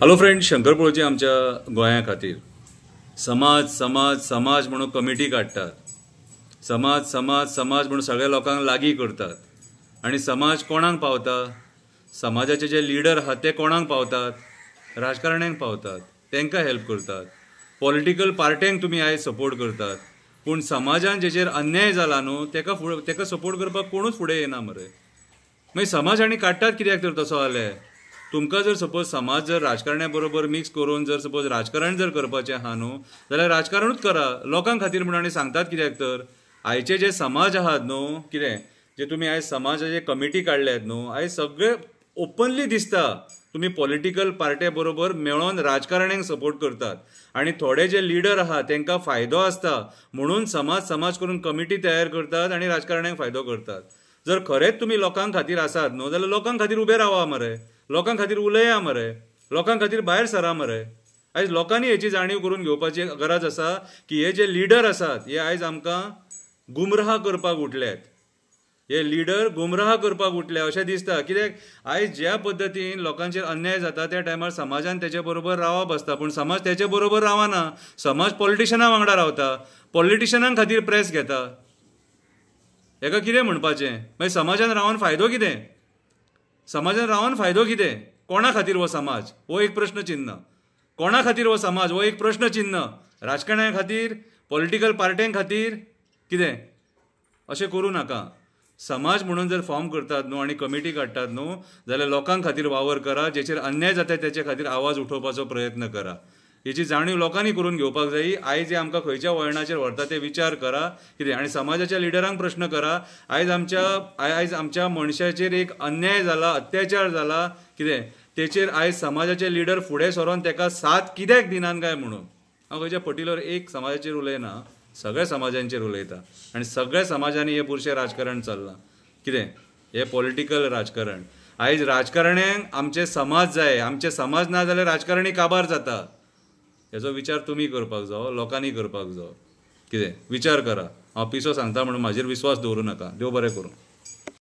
Hello friend, Shankar पळोवची आमच्या गोंया खातीर समाज समाज समाज म्हणून कमिटी काडटात। समाज समाज समाज म्हणून सगळ्या लोकांक लागीं करतात आणि समाज कोणाक पावता? समाजाचे जे लीडर आहात ते कोणाक पावतात? राजकारण्यांक पावतात, तांकां हेल्प करतात। पॉलिटिकल पार्ट्यांक तुमी आयज सपोर्ट करतात, पूण समाजान जेचेर अन्याय जाला न्हू तेका सपोर्ट करपाक कोणूच फुडें येना मरे। मागीर समाज आनी काडटात कित्याक तर तसो जाल्यार? तुमकां जर सपोज समाज जर राजकारण्या बरोबर मिक्स करून जर सपोज राजकारण जर करपाचें आहा न्हू जाल्यार राजकारणूच करा लोकांक खातीर म्हणून। आनी सांगतात कित्याक तर आयचे जे समाज आहात न्हू, कितें जे तुमी आयज समाजाचे कमिटी काडल्यात न्हू, आयज सगळे ओपनली दिसता तुमी पॉलिटिकल पार्ट्या बरोबर मेळोन राजकारण्यांक सपोर्ट करतात आणि थोडे जे लीडर आहात तांकां फायदो आसता म्हणून समाज समाज करून कमिटी तयार करतात आणि राजकारण्यांक फायदो करतात। जर खरेंच तुमी लोकांक खातीर आसात न्हू जाल्यार लोकांक खातीर उबे रावा मरे, लोकांक खातीर उलया मरे, लोकांक खातीर भायर सरा मरे। आयज लोकांनी हेची जाणीव करून घेवपाची गरज आसा की हे जे लीडर आसात हे आयज आमकां गुमराह करपाक उठल्यात। हे लीडर गुमराह करपाक उठले अशें दिसता। कित्याक आयज ज्या पद्दतीन लोकांचेर अन्याय जाता त्या टायमार समाजान तेचे बरोबर रावप आसता, पूण समाज तेचे बरोबर रावना। समाज पॉलिटिशनां वांगडा रावता, पॉलिटिशनां खातीर प्रेस घेता। हेका कितें म्हणपाचें? मागीर समाजान रावन फायदो कितें? समाजान रावन फायदो कितें? कोणा खातीर हो समाज? हो एक प्रश्न चिन्ह। कोणा खातीर हो समाज? हो एक प्रश्न चिन्ह। राजकारण्यां खातीर, पॉलिटिकल पार्ट्यां खातीर कितें? अशें करूं नाका। समाज म्हणून जर फॉर्म करतात न्हू आनी कमिटी काडटात न्हू जाल्यार लोकांक खातीर वावर करा, जेचेर अन्याय जाता तेचे खातीर आवाज उठोवपाचो प्रयत्न करा। हेची जाणीव लोकांनी करून घेवपाक जायी। आयज जे आमकां खंयच्या वळणाचेर व्हरता ते विचार करा कितें, आनी समाजाच्या लिडरांक प्रश्न करा। आयज आमच्या मनशाचेर एक अन्याय जाला, अत्याचार जाला कितें, तेचेर आयज समाजाचे लिडर फुडें सरोन तेका साथ कित्याक दिनात काय म्हणून। हांव खंयच्या पर्टिक्युलर एक समाजाचेर उलयना, सगळ्या समाजांचेर उलयता आनी सगळ्या समाजांनी हे बुरशें राजकारण चल्लां कितें, हे पॉलिटिकल राजकारण। आयज राजकारण्यांक आमचे समाज जाय, आमचे समाज ना जाल्यार राजकारणी काबार जाता। हेचो विचार तुमी करपाक जायो, लोकांनी करपाक जायो कितें, विचार करा। हांव पिसो सांगता म्हणून म्हाजेर विश्वास दवरूं नाका। देव बरें करूं।